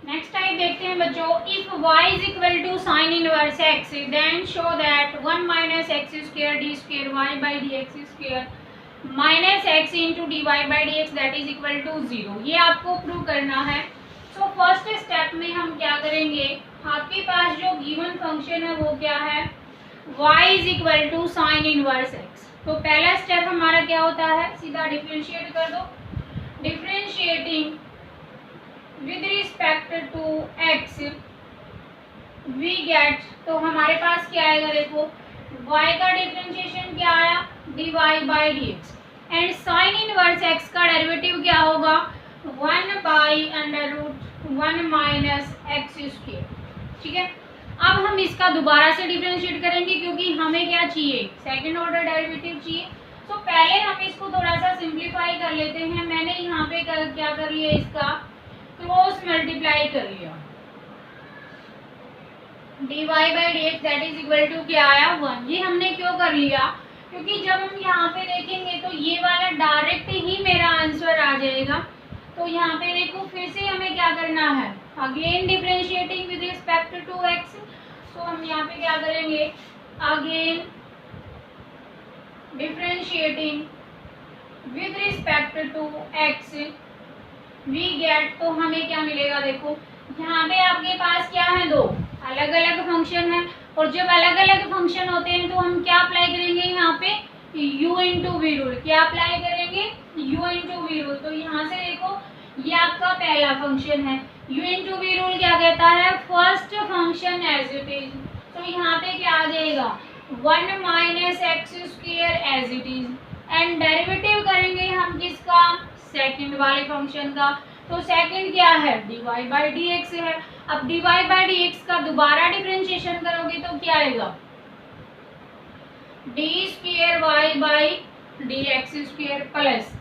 Next type देखते हैं बच्चों, if y is equal to sine inverse x then show that 1 minus x square d square y by d x square minus x into d y by d x that is equal to 0। ये आपको prove करना है। So first step में हम क्या करेंगे, आपके पास जो गिवन फंक्शन है वो क्या है, y is equal to sine inverse x। तो पहला स्टेप हमारा क्या होता है, सीधा डिफरेंशिएट कर दो। Differentiating with respect to x we get, तो हमारे पास क्या आएगा, देखो y का डिफरेंशिएशन क्या आया, dy by d x, and sine inverse x का डेरिवेटिव क्या होगा, 1 by under root 1 minus x square. ठीक है, अब हम इसका दोबारा से डिफरेंशिएट करेंगे क्योंकि हमें क्या चाहिए, सेकंड ऑर्डर डेरिवेटिव चाहिए। तो पहले हम इसको थोड़ा सा सिंप्लीफाई कर लेते हैं। मैंने यहाँ पे क्या कर लिया, इसका क्रॉस मल्टीप्लाई कर लिया, dy by d x that is equal to क्या आया, 1। ये हमने क्यों कर लिया, क्योंकि जब हम यहाँ पे देखेंगे तो ये वाला डायरेक्ट ही मेरा आंसर आ जाएगा। तो यहाँ पे देखो फिर से हमें क्या करना है, again differentiating with respect to x। तो हम यहाँ पे क्या करेंगे, again differentiating with respect to x we get, तो हमें क्या मिलेगा, देखो यहाँ पे आपके पास क्या है, दो अलग अलग फंक्शन है, और जब अलग अलग फंक्शन होते हैं तो हम क्या अप्लाई करेंगे, यहाँ पे u इंटू वी रूल। क्या अप्लाई करेंगे, u इंटू वी रूल। तो यहाँ से देखो ये आपका पहला फंक्शन है, u इंटू वी रूल क्या कहता है, first function as it is. तो यहाँ पे क्या आ जाएगा, 1 minus x square as it is, and derivative करेंगे हम किसका, सेकंड वाले फंक्शन का। तो सेकंड क्या है, dy बाई डी एक्स है। अब dy बाई डी एक्स का दोबारा डिफरेंशिएशन करोगे तो क्या आएगा, d square y by d x square plus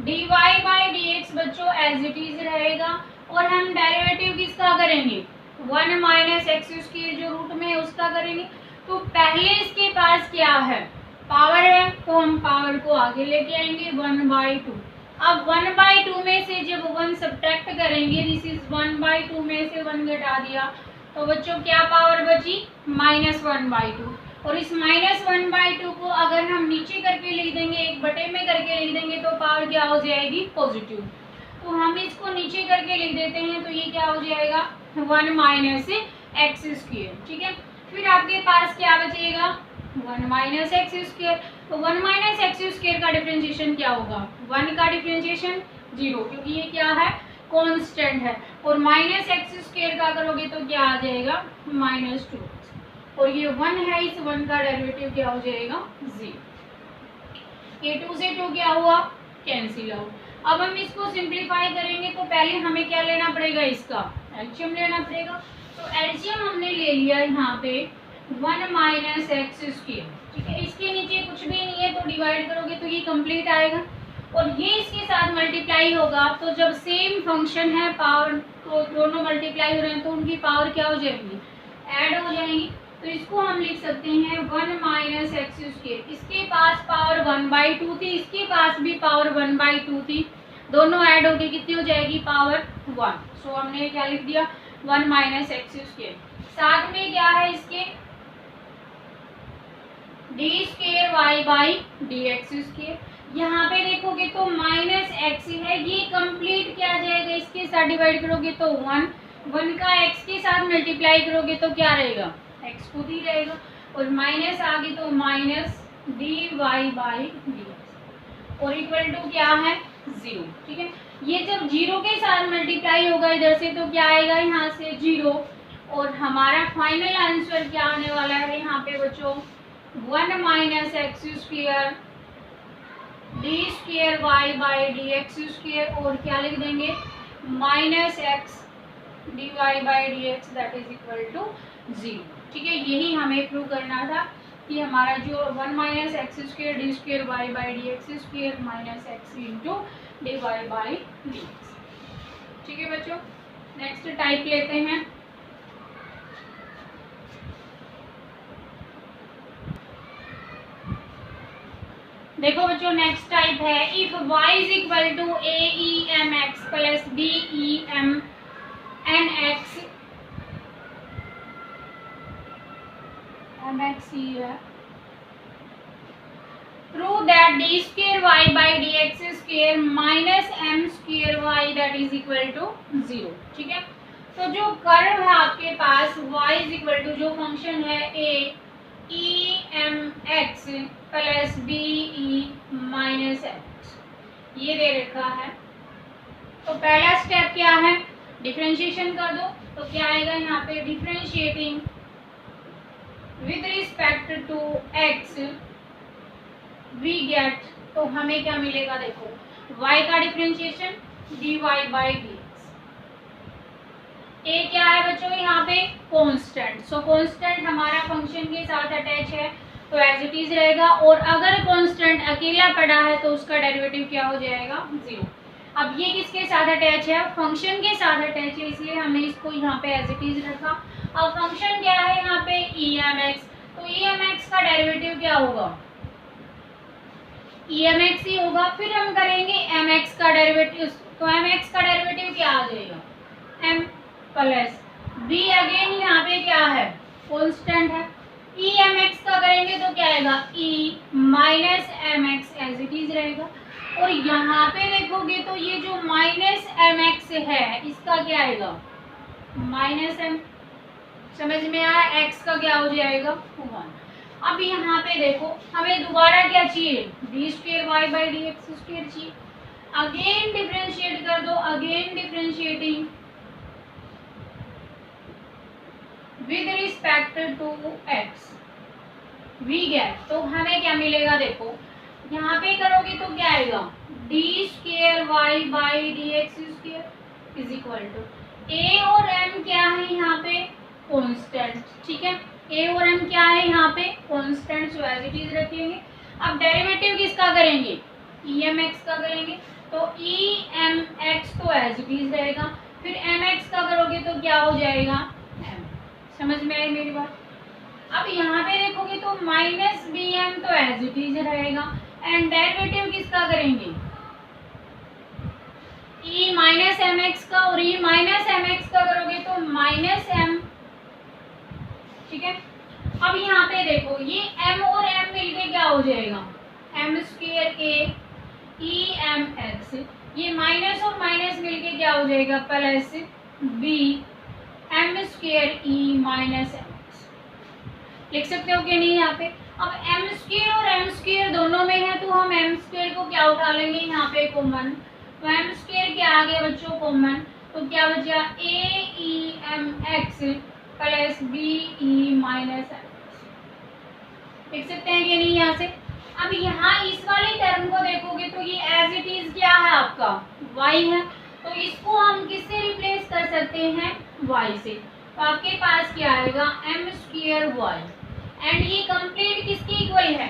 dy by d x बच्चों एज इट इज रहेगा, और हम डेरिवेटिव किसका करेंगे, 1 माइनस एक्स स्क्वायर जो रूट में है उसका करेंगे। तो पहले इसके पास क्या है, पावर है, तो हम पावर को आगे लेके आएंगे 1/2। अब 1/2 में से जब 1 सब्ट्रैक्ट करेंगे, दिस इज 1/2 में से 1 घटा दिया, तो बच्चों क्या पावर बची, -1/2। और इस -1/2 को अगर हम नीचे करके लिख देंगे, एक बटे में करके लिख देंगे, तो पावर क्या हो जाएगी, पॉजिटिव। तो हम इसको नीचे करके लिख देते हैं, तो ये क्या हो जाएगा, 1 माइनस एक्स स्क्वायर। ठीक है, फिर आपके पास क्या बचेगा, 1 माइनस एक्स स्क्वायर। तो 1 माइनस एक्स स्क्वायर का डिफरेंशिएशन क्या होगा, 1 का डिफरेंशिएशन 0, क्योंकि ये क्या है, कांस्टेंट है। और माइनस एक्स स्क्वायर का करोगे तो क्या आ जाएगा, -2, और ये 1 है, इस 1 का डेरिवेटिव क्या हो जाएगा, 0। ये 2 से 2 क्या हुआ, कैंसिल आउट। अब हम इसको सिंप्लीफाई करेंगे तो पहले हमें क्या लेना पड़ेगा, इसका एलसीएम लेना पड़ेगा। तो एलसीएम हमने ले लिया यहाँ पे 1 माइनस एक्स स्क्वायर। ठीक है, इसके नीचे कुछ भी नहीं है, तो डिवाइड करोगे तो ये कंप्लीट आएगा, और ये इसके साथ मल्टीप्लाई होगा। तो जब सेम फंक्शन है, पावर तो दोनों मल्टीप्लाई हो रहे हैं, तो उनकी पावर क्या हो जाएगी, ऐड हो जाएगी। तो इसको हम लिख सकते हैं 1 माइनस एक्स स्क्वायर। इसके पास पावर 1/2 थी, इसके पास भी पावर 1/2 थी, दोनों ऐड होके कितनी हो जाएगी, पावर 1। सो हमने क्या लिख दिया, 1 माइनस एक्स स्क्वायर। साथ में क्या है इसके, d square y by d x square. यहाँ पे देखोगे तो माइनस एक्स है, ये कंप्लीट क्या आ जाएगा, इसके साथ डिवाइड करोगे तो 1 का एक्स के साथ मल्टीप्लाई करोगे तो क्या रहेगा, एक्स खुद ही रहेगा, और माइनस आगे तो minus d y by d x, और इक्वल टू क्या है, 0। ठीक है, ये जब 0 के साथ मल्टीप्लाई होगा इधर से तो क्या आएगा, यहाँ से 0, और हमारा फाइनल आंसर क्या आने वाला है यहाँ पे बच्चों, 1 minus x square d square y by d x square, और क्या लिख देंगे, minus x d y by d x that is equal to 0। ठीक है, यही हमें प्रूव करना था कि हमारा जो 1 minus x square d square y by d x square minus x into d y by d x. ठीक है बच्चों, नेक्स्ट टाइप लेते हैं। देखो बच्चों, नेक्स्ट टाइप है, if y is equal to a e m x plus b e m n x C है, prove that d square y by d x square minus m square y that is equal to 0। ठीक है, तो जो curve है आपके पास y is equal to जो function है a e m x plus b e minus x, ये दे रखा है। तो पहला स्टेप क्या है, डिफरेंशिएशन कर दो। तो क्या आएगा यहाँ पे, differentiating with respect to x we get, तो हमें क्या मिलेगा, देखो y का differentiation dy by d. A क्या है बच्चों यहाँ पे, कांस्टेंट। सो कांस्टेंट हमारा फंक्शन के साथ अटैच है तो एज इट इज रहेगा, और अगर कांस्टेंट अकेला पड़ा है तो उसका डेरिवेटिव क्या हो जाएगा, 0। अब ये किसके साथ अटैच है, फंक्शन के साथ अटैच है, इसलिए हमने इसको यहाँ पे एज इट इज रखा। अब फंक्शन क्या है यहाँ पे, ई एम एक्स, तो ई एम एक्स का डेरिवेटिव क्या होगा, ई एम एक्स ही होगा। फिर हम करेंगे एम एक्स का डेरिवेटिव, तो एम एक्स का डेरिवेटिव क्या आ जाएगा, एम प्लस बी, अगेन यहाँ पे क्या है, कांस्टेंट है। ई एम एक्स का करेंगे तो क्या आएगा, e minus m x as it is रहेगा। और यहाँ पे देखोगे तो ये जो माइनस एम एक्स है इसका क्या आएगा, माइनस एम। समझ में आया, एक्स का क्या हो जाएगा, 1। अब यहाँ पे देखो हमें दोबारा क्या चाहिए, d square y by d x square चाहिए। अगेन डिफरेंशिएट कर दो, again differentiating with respect to x we get, तो हमें क्या मिलेगा, देखो यहाँ पे करोगे तो क्या आएगा, d square y by d x square is equal to a और एम क्या है यहाँ पे, कांस्टेंट। ठीक है, ए और एम क्या है यहाँ पे, constant, so as it is रखेंगे। अब डेरिवेटिव किसका करेंगे, ई एम एक्स का करेंगे, तो ई एम एक्स तो एज इट इज रहेगा। फिर एम एक्स का करोगे तो क्या हो जाएगा, एम। समझ में आई मेरी बात। अब यहाँ पे देखोगे तो माइनस बी एम तो एज इट इज रहेगा, एंड डेरिवेटिव किसका करेंगे, ई माइनस एम एक्स का, और ई माइनस एम एक्स का करोगे तो माइनस एम। ठीक है, अब यहाँ पे देखो ये m और m मिलके क्या हो जाएगा, एम स्क्वायर ए ई एम एक्स, ये माइनस और माइनस मिलके क्या हो जाएगा, प्लस बी एम स्क्वायर ई माइनस एक्स। लिख सकते हो कि नहीं यहाँ पे। अब एम स्क्वायर और एम स्क्वायर दोनों में है तो हम एम स्क्वायर को क्या उठा लेंगे यहाँ पे, कॉमन। तो एम स्क्वायर क्या आ गया बच्चों, कॉमन, तो क्या बचा, a e m x plus b e minus x. लिख सकते हैं कि नहीं यहाँ से। अब यहाँ इस वाले टर्म को देखोगे तो ये एज इट इज क्या है आपका, y है, तो इसको हम किससे रिप्लेस कर सकते हैं, y से। तो आपके पास क्या आएगा, एम स्क्वायर वाई, एंड ये कंप्लीट किसके इक्वल है,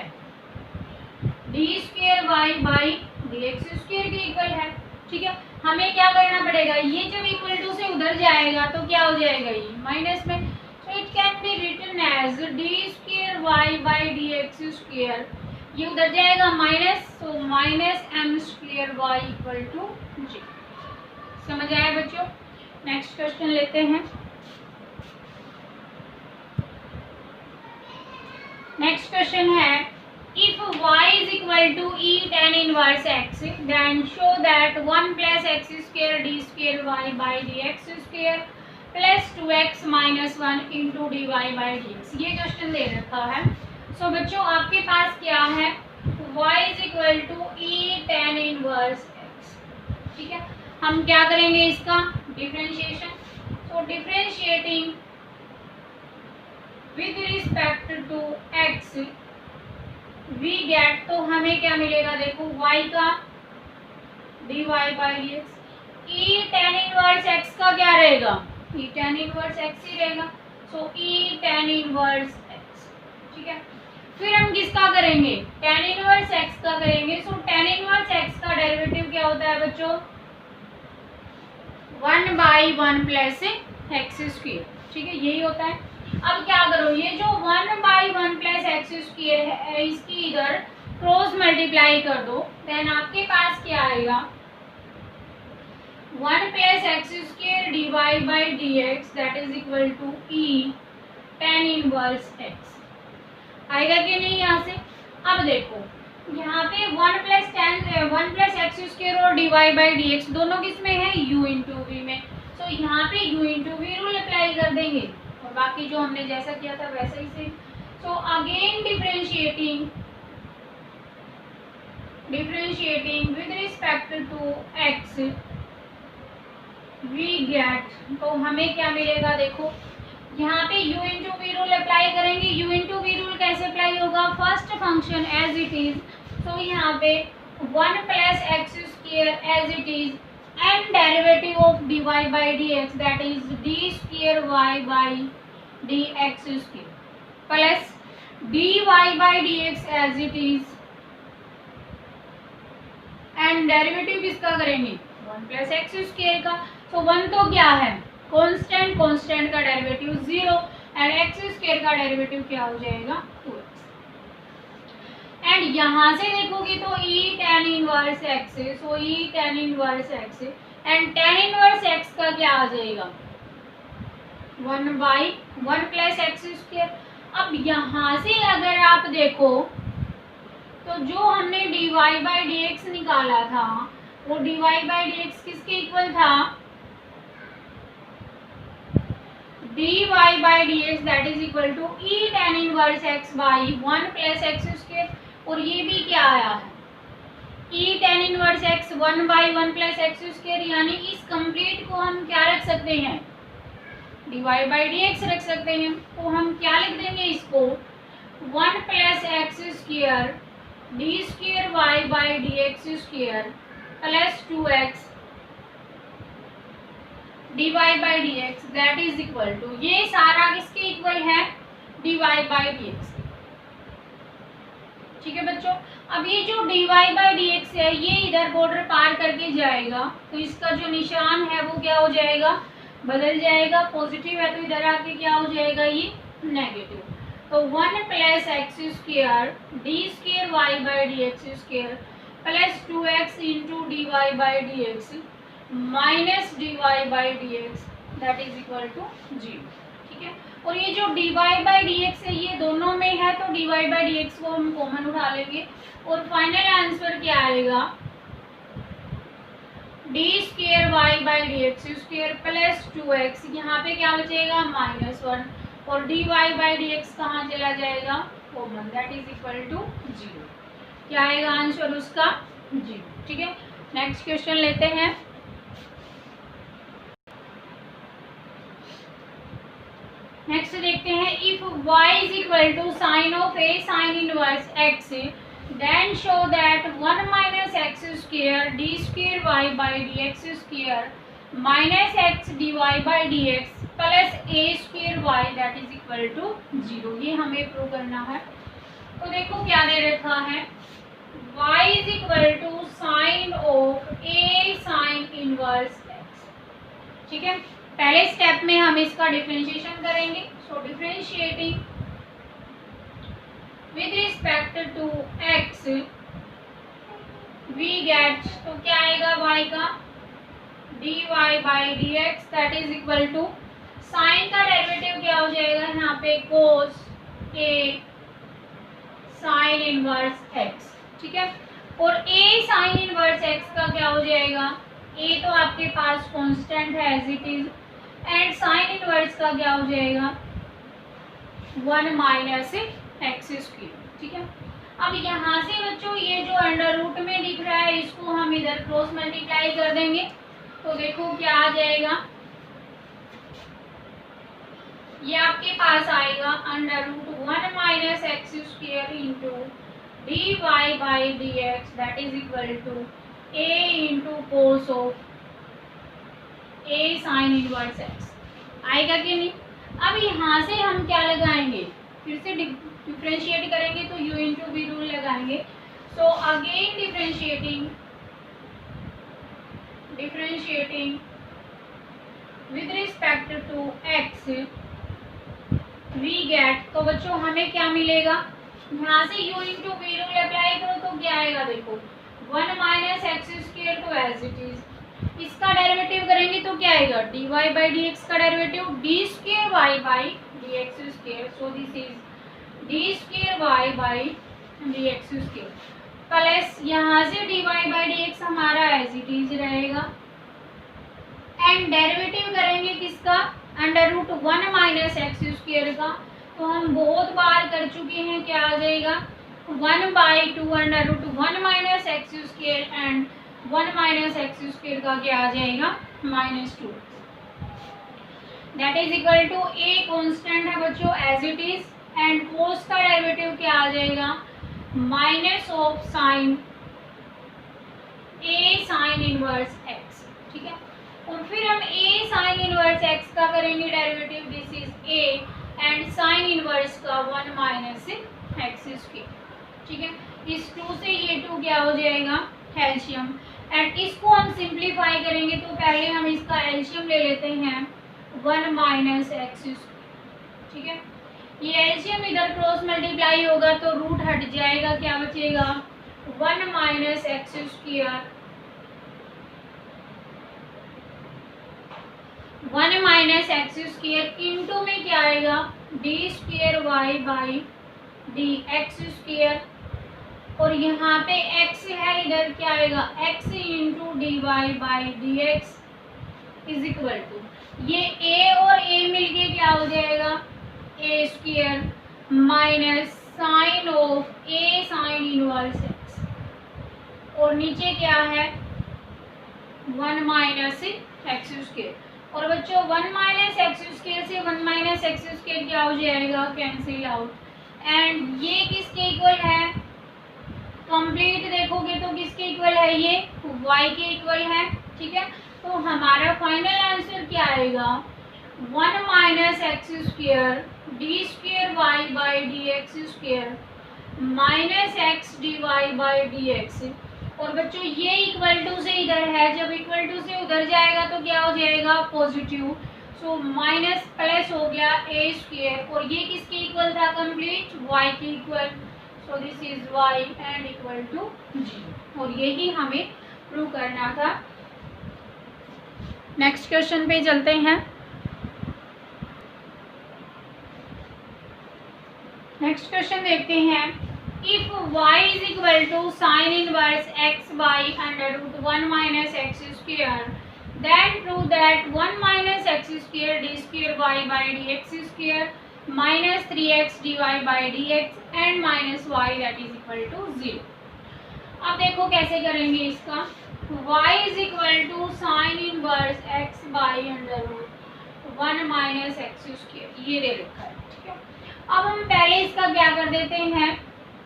d square y by d x square के इक्वल है। ठीक है, हमें क्या करना पड़ेगा, ये जब इक्वल टू से उधर जाएगा तो क्या हो जाएगा, ये माइनस में। So it can be written as d square y by d x square, ये उधर जाएगा minus, so minus m square y equal to g. समझ आया बच्चों। नेक्स्ट क्वेश्चन लेते हैं। नेक्स्ट क्वेश्चन है, if y is equal to e tan inverse x, then show that 1 plus x square d square y by dx square plus 2x minus 1 into dy by dx। ये question दे रखा है। सो बच्चों आपके पास क्या है, y is equal to e tan inverse x। ठीक है, हम क्या करेंगे इसका differentiation. So differentiating with respect to x we get, तो हमें क्या मिलेगा, देखो y का dy by d x, e tan inverse x का क्या रहेगा, ई टेन इनवर्स x ही रहेगा। So e tan inverse x। ठीक है, फिर हम किसका करेंगे, टेन इनवर्स x का करेंगे। सो टेन इनवर्स x का डेरिवेटिव क्या होता है बच्चों, 1 बाई 1 प्लस एक्स स्क्वायर। ठीक है, यही होता है। अब क्या करो, ये जो 1 बाई 1 प्लस एक्स स्क्वायर है इसकी इधर क्रॉस मल्टीप्लाई कर दो, देन आपके पास क्या आएगा, 1 plus x square d y by d x that is equal to e tan inverse x. आएगा कि नहीं यहाँ से। अब देखो यहाँ पे 1 प्लस एक्स स्क्वायर और dy बाई dx दोनों किस में है, u इंटू वी में। तो यहाँ पे u into v rule apply कर देंगे और बाकी जो हमने जैसा किया था वैसा ही से। So again differentiating with respect to x we get, तो हमें क्या मिलेगा, देखो यहाँ पे u into v rule apply करेंगे। u इंटू वी रूल कैसे अप्लाई होगा, first function as it is, तो यहाँ पे 1 plus x square as it is and derivative of dy by dx that is d square y by d x square plus dy by dx as it is and derivative किसका करेंगे, 1 plus x square का। तो 1 तो क्या है, constant, constant का derivative 0 and x square का derivative क्या हो जाएगा, 2x। एंड यहाँ से देखोगे तो e tan इनवर्स x है, सो e tan इनवर्स x है एंड tan इनवर्स x का क्या आ जाएगा, 1 बाई 1 प्लस एक्स स्क्वायर। अब यहाँ से अगर आप देखो तो जो हमने dy बाई dx निकाला था वो dy बाई dx किसके इक्वल था, dy by dx that is equal to e tan inverse x by 1 plus x square. और ये भी क्या आया है, e tan inverse x 1 by 1 plus x square, यानी इस कंप्लीट को हम क्या रख सकते हैं, dy बाई dx रख सकते हैं। तो हम क्या लिख देंगे इसको, 1 plus x square d square y by d x square plus 2x dy by dx that is equal to, ये सारा किसके इक्वल है, dy बाई dx। ठीक है बच्चों, अब ये जो dy बाई dx है ये इधर बॉर्डर पार करके जाएगा तो इसका जो निशान है वो क्या हो जाएगा, बदल जाएगा। पॉजिटिव है तो इधर आके क्या हो जाएगा, ये नेगेटिव। तो 1 plus x square d square y by d x square plus 2x into d y by d x minus d y by d x that is equal to 0। ठीक है, और ये जो dy बाई डी एक्स है ये दोनों में है तो dy बाई डी एक्स को हम कॉमन उठा लेंगे और फाइनल आंसर क्या आएगा, d square y by d x square plus 2x, यहाँ पे क्या बचेगा -1 और dy बाई डी एक्स कहाँ चला जाएगा, common that is equal to 0। क्या आएगा आंसर उसका, 0। ठीक है, नेक्स्ट क्वेश्चन लेते हैं। नेक्स्ट देखते हैं, if y is equal to sine of a sine inverse x then show that 1 minus x square d square y by d x square minus x d y by d x plus a square y that is equal to 0। ये हमें prove करना है। तो देखो क्या दे रखा है, y is equal to sine of a sine inverse x। ठीक है, पहले स्टेप में हम इसका डिफरेंशिएशन करेंगे। So differentiating with respect to x we get, तो क्या आएगा y का, dy by d x that is equal to sine का डेरिवेटिव क्या हो जाएगा यहाँ पे cos a sine inverse x। ठीक है, और a साइन इनवर्स x का क्या हो जाएगा, a तो आपके पास कांस्टेंट है as it is and sine inverse का क्या हो जाएगा 1 माइनस एक्स स्क्वायर। ठीक है, अब यहाँ से बच्चों ये जो अंडर रूट में दिख रहा है इसको हम इधर क्रॉस मल्टीप्लाई कर देंगे तो देखो क्या आ जाएगा, ये आपके पास आएगा under root 1 minus x square into d y by d x that is equal to a into cos of a sine inverse x। आएगा कि नहीं। अब यहाँ से हम क्या लगाएंगे, फिर से डिफरेंशिएट करेंगे तो u इंटू वी रूल लगाएंगे। So again differentiating with respect to x we get, तो बच्चों हमें क्या मिलेगा, यहाँ से u into v rule apply करो तो क्या आएगा, देखो 1 माइनस एक्स स्क्वायर तो एज इट इज, इसका डेरिवेटिव करेंगे तो क्या आएगा, dy बाई डी एक्स का derivative d square y by d x square. So this is d square y by d x square plus यहाँ से D y by d x हमारा as it is रहेगा and derivative करेंगे किसका, under root 1 minus x square का। तो हम बहुत बार कर चुके हैं, क्या आ जाएगा 1/2 under root 1 minus x square and 1 minus x square का क्या आ जाएगा -2 that is equal to a constant है बच्चों as it is and cos का डेरिवेटिव क्या आ जाएगा minus of sine a sine inverse x. ठीक है, और फिर हम ए साइन इनवर्स एक्स का करेंगे derivative, this is A and sine inverse का 1 माइनस एक्स स्क्वायर। ठीक है, इस 2 से ये 2 क्या हो जाएगा एलसीएम एंड इसको हम सिंप्लीफाई करेंगे। तो पहले हम इसका एलसीएम ले लेते हैं 1 माइनस एक्स स्क्वायर। ठीक है, ये एलसीएम इधर क्रॉस मल्टीप्लाई होगा तो रूट हट जाएगा, क्या बचेगा 1 minus x square 1 minus x square into में क्या आएगा d square y by d x square और यहाँ पे x है, इधर क्या आएगा x into d y by d x is equal to ये a और a मिलके क्या हो जाएगा a square minus sine of a sine inverse x और नीचे क्या है 1 माइनस एक्स स्क्वायर। और बच्चों 1 माइनस एक्स स्क्वायर से 1 माइनस एक्स स्क्वायर क्या हो जाएगा कैंसिल आउट एंड ये किसके इक्वल है, कंप्लीट देखोगे तो किसके इक्वल है, ये y के इक्वल है। ठीक है, तो हमारा फाइनल आंसर क्या आएगा 1 minus x square d square y by d x square minus x d y by d x. और बच्चों ये इक्वल टू से इधर है, जब इक्वल टू से उधर जाएगा तो क्या हो जाएगा पॉजिटिव, सो माइनस प्लस हो गया ए स्क्वायर और ये किसके इक्वल था कंप्लीट y के equal, so this is y and equal to g और यही हमें प्रूव करना था। नेक्स्ट क्वेश्चन पे चलते हैं। नेक्स्ट क्वेश्चन देखते हैं, if y is equal to sine inverse x by under root 1 minus x square then prove that 1 minus x square d square y by d x square minus 3x dy by d x and minus y that is equal to 0। अब देखो कैसे करेंगे इसका, y is equal to sine inverse x by under root 1 minus x square, ये दे रखा है। ठीक है, अब हम पहले इसका क्या कर देते हैं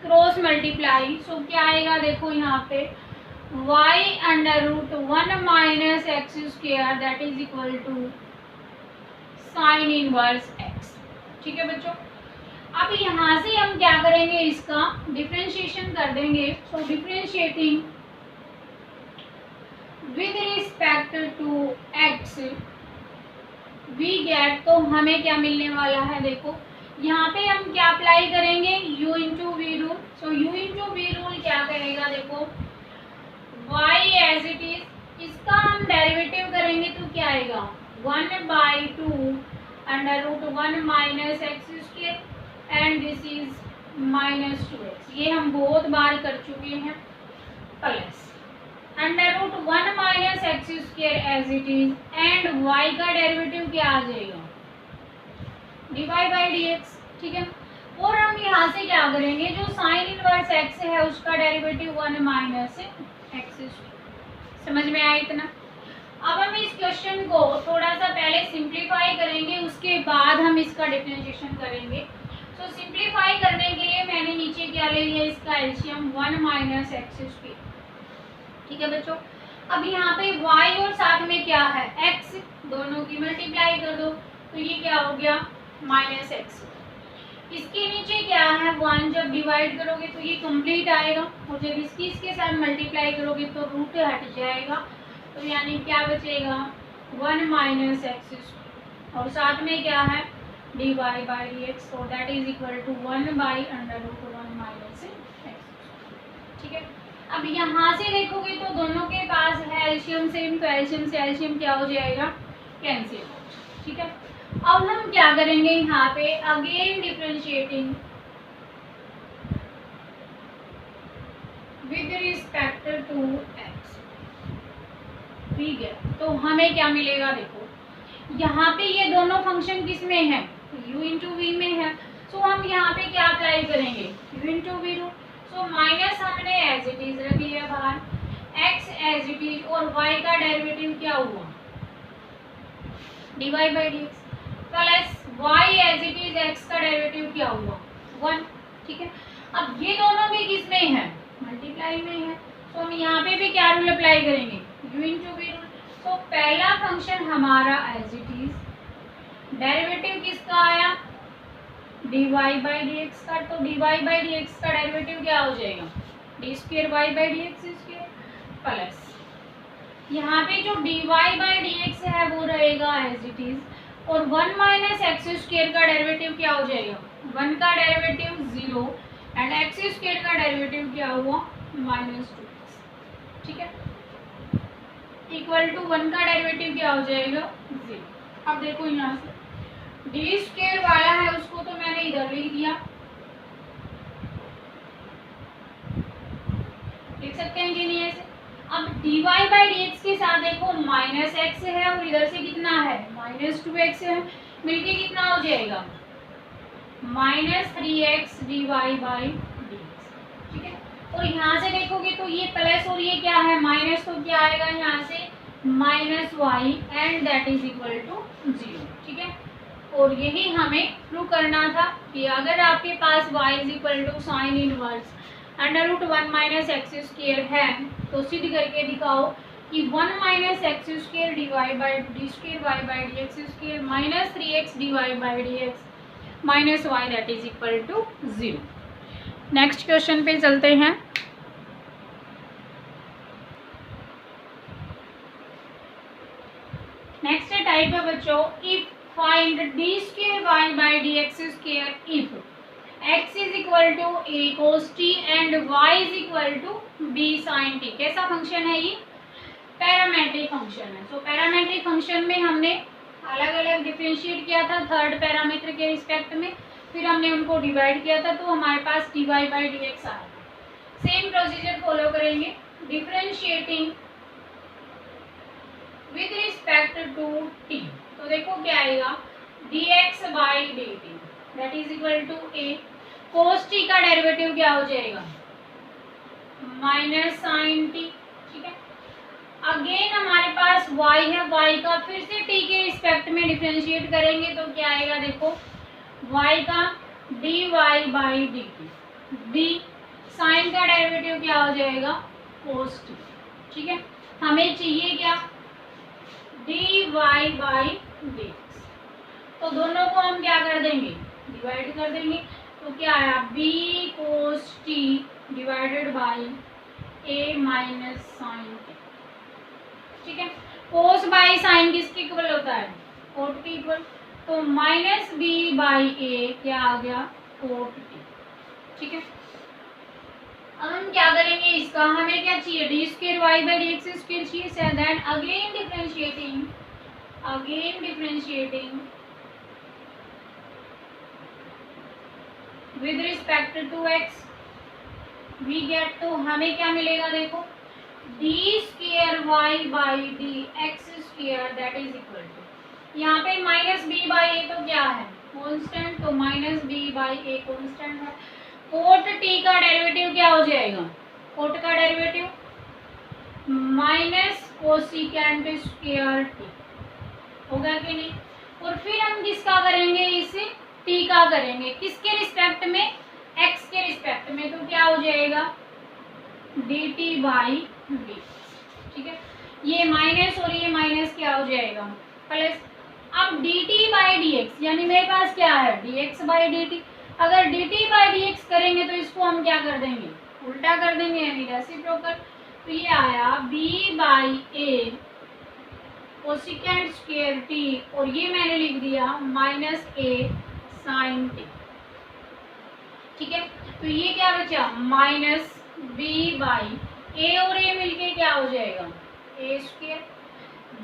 क्रॉस मल्टीप्लाई, सो क्या आएगा देखो यहाँ पे y under root 1 minus x square that is equal to sine inverse x। ठीक है बच्चों, अब यहाँ से हम क्या करेंगे इसका डिफरेंशिएशन कर देंगे, so differentiating with respect to x we get, तो हमें क्या मिलने वाला है देखो यहाँ पे हम क्या अप्लाई करेंगे u into v rule, so u into v rule क्या करेगा देखो y एज इट इज, इसका हम डेरिवेटिव करेंगे तो क्या आएगा 1/2 under root 1 minus x square and this is -2x, ये हम बहुत बार कर चुके हैं, plus under root 1 minus x square as it is and y का डेरिवेटिव क्या आ जाएगा dy बाई डी एक्स। ठीक है, और हम यहाँ से क्या करेंगे जो साइन इनवर्स x है उसका डेरिवेटिव 1 माइनस एक्स, समझ में आया इतना। अब हम इस क्वेश्चन को थोड़ा सा पहले सिंप्लीफाई करेंगे, उसके बाद हम इसका डिफरेंशिएशन करेंगे। सो सिंप्लीफाई करने के लिए मैंने नीचे क्या ले लिया इसका एलसीएम 1 माइनस एक्स स्क्वायर। ठीक है बच्चों, अब यहाँ पे y और साथ में क्या है x, दोनों की मल्टीप्लाई कर दो तो ये क्या हो गया -x, इसके नीचे क्या है 1, जब डिवाइड करोगे तो ये कंप्लीट आएगा और जब इसके साथ मल्टीप्लाई करोगे तो रूट हट जाएगा, तो यानी क्या बचेगा 1 माइनस एक्स और साथ में क्या है dy by d x, so that is equal to 1 by under root 1 minus x. ठीक है, अब यहाँ से देखोगे तो दोनों के पास है एलसीएम सेम, तो एलसीएम से एलसीएम क्या हो जाएगा कैंसिल। ठीक है, अब हम क्या करेंगे यहाँ पे again differentiating with respect to x. ठीक है, तो हमें क्या मिलेगा, देखो यहाँ पे ये दोनों फंक्शन किस में है, u इंटू वी में है। सो हम यहाँ पे क्या अप्लाई करेंगे, u into v root. So minus हमने एज इट इज रख लिया बाहर, x एज इट इज, और y का डेरिवेटिव क्या हुआ, dy by d x, plus y as it is, x का डेरिवेटिव क्या हुआ 1। ठीक है, अब ये दोनों भी किस में है, मल्टीप्लाई में है। तो हम यहाँ पे भी क्या रूल अप्लाई करेंगे, u इंटू वी रूल। तो पहला फंक्शन हमारा एज इट इज, डेरिवेटिव किसका आया, dy बाई डी एक्स का। तो dy बाई डी एक्स का डेरिवेटिव क्या हो जाएगा, d square y by d x square, plus यहाँ पे जो dy बाई डी एक्स है वो रहेगा एज इट इज, और 1 माइनस एक्स स्क्वेयर का डेरिवेटिव क्या हो जाएगा, 1 का डेरिवेटिव 0, एंड एक्स स्क्वेयर का डेरिवेटिव क्या हुआ -2x। ठीक है, इक्वल टू 1 का डेरिवेटिव क्या हो जाएगा 0। अब देखो यहाँ से डी स्क्वेयर वाला है उसको तो मैंने इधर लिख दिया, लिख सकते हैं कि नहीं ऐसे। अब dy बाई डी एक्स के साथ देखो माइनस एक्स है और इधर से कितना है -2x है, मिलके कितना हो जाएगा -3x dy by d x. ठीक है, और यहाँ से देखोगे तो ये प्लस और ये क्या है माइनस, तो क्या आएगा यहाँ से -y and that is equal to 0। ठीक है, और यही हमें प्रूव करना था कि अगर आपके पास y is equal to sine inverse √1 minus x square है तो सिद्ध करके दिखाओ कि 1 minus x square d by d square y by d x square minus 3x d y by d x minus y that is equal to 0। Next question पे चलते हैं। Next type है बच्चों, if find d square y by d x square if x is equal to a cos t and y is equal to b sin t। कैसा function है ये, parametric function है। सो parametric function में हमने अलग अलग डिफरेंशिएट किया था थर्ड पैरामीटर के रिस्पेक्ट में, फिर हमने उनको डिवाइड किया था तो हमारे पास dy बाई डी एक्स आया। सेम प्रोसीजर फॉलो करेंगे, differentiating with respect to t। तो देखो क्या आएगा, dx by d t that is equal to a, cos t का डेरिवेटिव क्या हो जाएगा माइनस साइन t। ठीक है, अगेन हमारे पास y है, y का फिर से t के रिस्पेक्ट में डिफरेंशिएट करेंगे तो क्या आएगा, देखो y का dy by d t, b sine का डेरिवेटिव क्या हो जाएगा cos t। ठीक है, हमें चाहिए क्या dy बाई डी एक्स, तो दोनों को हम क्या कर देंगे डिवाइड कर देंगे, तो क्या आया b cos t divided by a minus sine t। ठीक है, cos बाई साइन किसके इक्वल होता है cot के इक्वल, तो माइनस b बाई a क्या आ गया cot t। ठीक है, अब हम क्या करेंगे इसका, हमें क्या चाहिए d square y by d x square चाहिए, so then again differentiating with respect to x we get, तो हमें क्या मिलेगा, देखो d square y by d x square that is equal to, यहाँ पे माइनस बी बाई ए तो क्या है कांस्टेंट, तो minus b by a constant है। कोट टी का डेरिवेटिव क्या हो जाएगा, कोट का derivative minus cosecant square t होगा कि नहीं, और फिर हम किसका करेंगे इसे टी का करेंगे, किसके रिस्पेक्ट में एक्स के रिस्पेक्ट में, तो क्या हो जाएगा डी टी बाई डी। ठीक है, ये माइनस और ये माइनस क्या हो जाएगा प्लस। अब d t by d x यानी मेरे पास क्या है d x by d t, अगर d t by d x करेंगे तो इसको हम क्या कर देंगे उल्टा कर देंगे यानी रेसिप्रोकल, तो ये आया b by A cosecant square T, और ये मैंने लिख दिया माइनस ए साइन टी। ठीक है, तो ये क्या बचा माइनस बी बाई ए और ए मिलके क्या हो जाएगा ए स्क्वायर,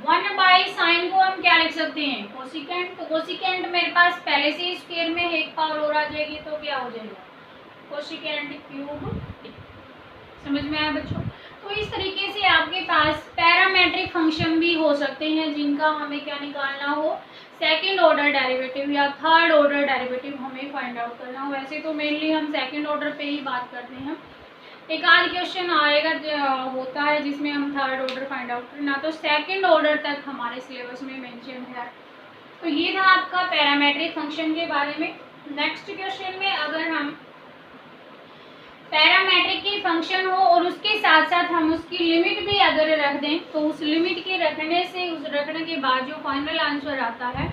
1 बाई साइन को हम क्या लिख सकते हैं कोसिकेंट, तो कोसिकेंट मेरे पास पहले से ही स्क्वायर में एक पावर और आ जाएगी तो क्या हो जाएगा कोसिकेंट क्यूब टी। समझ में आया बच्चों? तो इस तरीके से आपके पास पैरामेट्रिक फंक्शन भी हो सकते हैं जिनका हमें क्या निकालना हो, सेकंड ऑर्डर डेरिवेटिव या थर्ड ऑर्डर डेरिवेटिव हमें फाइंड आउट करना हो। वैसे तो मेनली हम सेकंड ऑर्डर पे ही बात करते हैं, एक आध क्वेश्चन आएगा होता है जिसमें हम थर्ड ऑर्डर फाइंड आउट करना, तो सेकंड ऑर्डर तक हमारे सिलेबस में मेंशन है। तो ये था आपका पैरामेट्रिक फंक्शन के बारे में। नेक्स्ट क्वेश्चन में अगर हम पैरामेट्रिक की फंक्शन हो और उसके साथ साथ हम उसकी लिमिट भी अगर रख दें, तो उस लिमिट के रखने से, उस रखने के बाद जो फाइनल आंसर आता है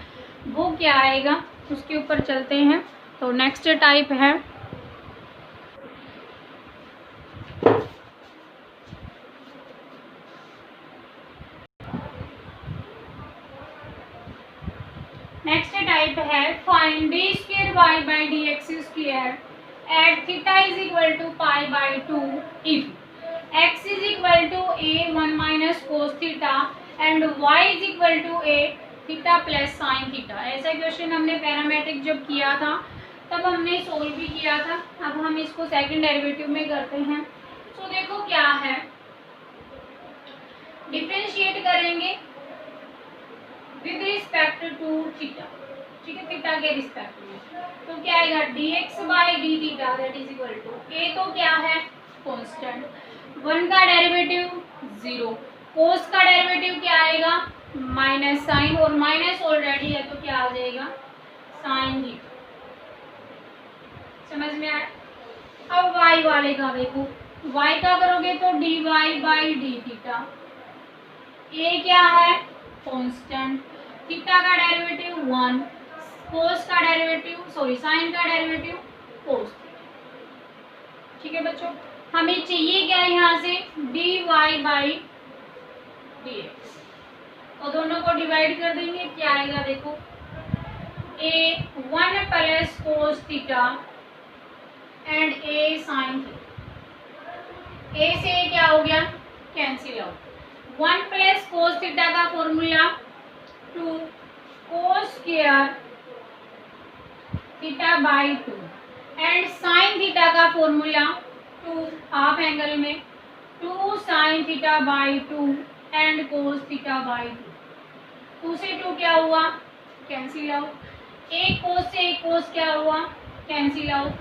वो क्या आएगा, उसके ऊपर चलते हैं। तो नेक्स्ट टाइप है find d square y by d x square at theta is equal to pi by 2 if x is equal to a 1 minus cos theta and y is equal to a theta plus sine theta. ऐसा question हमने parametric जब किया था तब हमने solve भी किया था। अब हम इसको सेकंड डेरिवेटिव में करते हैं। तो देखो क्या है, डिफरेंशिएट करेंगे विद रिस्पेक्ट टू थीटा, ठीक है, थीटा के रिस्पेक्ट में। तो क्या आएगा, dx by d theta that is equal to a तो क्या है कांस्टेंट, 1 का डेरिवेटिव 0, कोस का डेरिवेटिव क्या आएगा माइनस साइन, और माइनस ऑलरेडी है तो क्या आ जाएगा साइन थीटा। समझ में आया? अब y वाले का देखो, y का करोगे तो dy by d theta, a क्या है कांस्टेंट, थीटा का डेरिवेटिव 1, कोस का डेरिवेटिव साइन का डेरिवेटिव कोस, ठीक है बच्चों। हमें चाहिए क्या यहाँ से dy बाई dx, और दोनों को डिवाइड कर देंगे, क्या आएगा देखो a 1 plus cos theta and a sine theta. a से क्या हो गया cancel out, 1 plus cos theta का formula 2 cos square theta by 2 and sine theta का फॉर्मूला 2 हाफ एंगल में 2 sine theta by 2 and cos theta by 2। 2 से 2 क्या हुआ कैंसिल आउट, एक कोस से एक कोस क्या हुआ cancel out,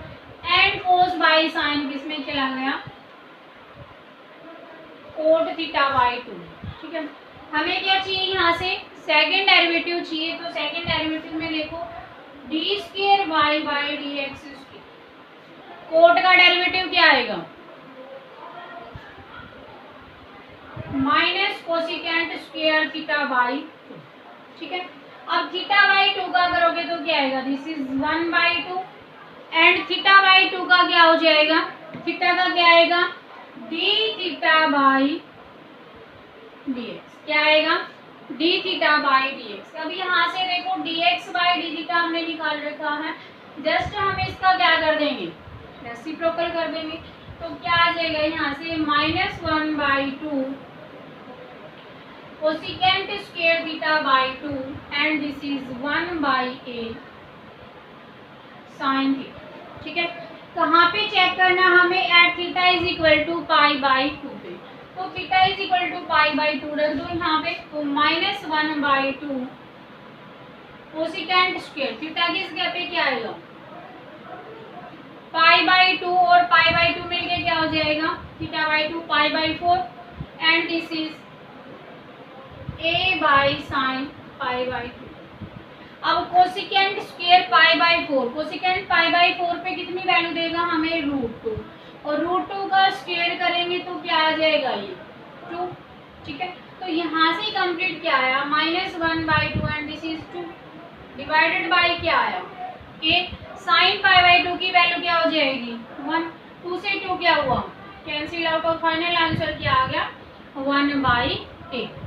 and cos by sine किसमें चला गया कोट थीटा बाई 2, ठीक है। हमें क्या चाहिए यहाँ से सेकंड डेरिवेटिव चाहिए, तो सेकंड डेरिवेटिव में देखो d square y by d x square, cot का डेरिवेटिव क्या आएगा minus cosecant square theta by 2, ठीक है। अब थीटा बाई 2 का करोगे तो क्या आएगा, this is 1 by 2 and theta by 2 का क्या हो जाएगा, थीटा का क्या आएगा D theta by d x, क्या आएगा D theta by d x. अब यहाँ से देखो D x by d theta हमने निकाल रखा है, जस्ट हम इसका क्या कर देंगे रेसिप्रोकल कर देंगे, तो क्या आ जाएगा यहाँ से minus 1 by 2 cosecant square theta by 2 and this is 1 by a sine theta, ठीक है। कहाँ पे चेक करना हमें at theta is equal to pi by 2 पे, तो theta is equal to pi by 2 रख दो यहाँ पे, तो minus 1 by 2 cosecant square theta की जगह पे क्या आएगा पाई बाई 2 और पाई बाई 2 मिलके क्या हो जाएगा theta by 2 pi by 4 and this is a by sine pi by 2। अब cosecant square pi by 4, cosecant pi by 4 पे कितनी वैल्यू देगा हमें √2, और √2 का स्क्वायर करेंगे तो क्या आ जाएगा ये 2, ठीक है। तो यहाँ से कंप्लीट क्या आया minus 1 by 2 and this is 2 divided by क्या आया a साइन पाई बाई 2 की वैल्यू क्या हो जाएगी 1, 2 से 2 क्या हुआ कैंसिल आउट, और फाइनल आंसर क्या आ गया 1 बाई 8।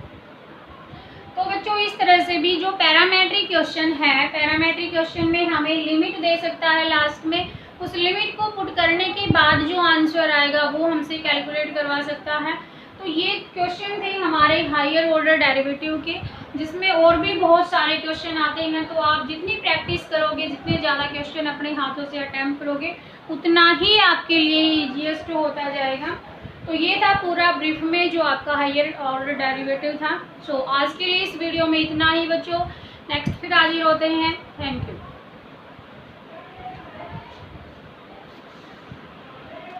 तो बच्चों इस तरह से भी जो पैरामेट्रिक क्वेश्चन है, पैरामेट्रिक क्वेश्चन में हमें लिमिट दे सकता है लास्ट में, उस लिमिट को पुट करने के बाद जो आंसर आएगा वो हमसे कैलकुलेट करवा सकता है। तो ये क्वेश्चन थे हमारे हायर ऑर्डर डेरिवेटिव के, जिसमें और भी बहुत सारे क्वेश्चन आते हैं। तो आप जितनी प्रैक्टिस करोगे, जितने ज़्यादा क्वेश्चन अपने हाथों से अटैम्प्ट करोगे, उतना ही आपके लिए ईजीएस्ट होता जाएगा। तो ये था पूरा ब्रीफ में जो आपका हायर ऑर्डर डेरिवेटिव था। सो आज के लिए इस वीडियो में इतना ही बच्चों। नेक्स्ट फिर हाजिर होते हैं। Thank you.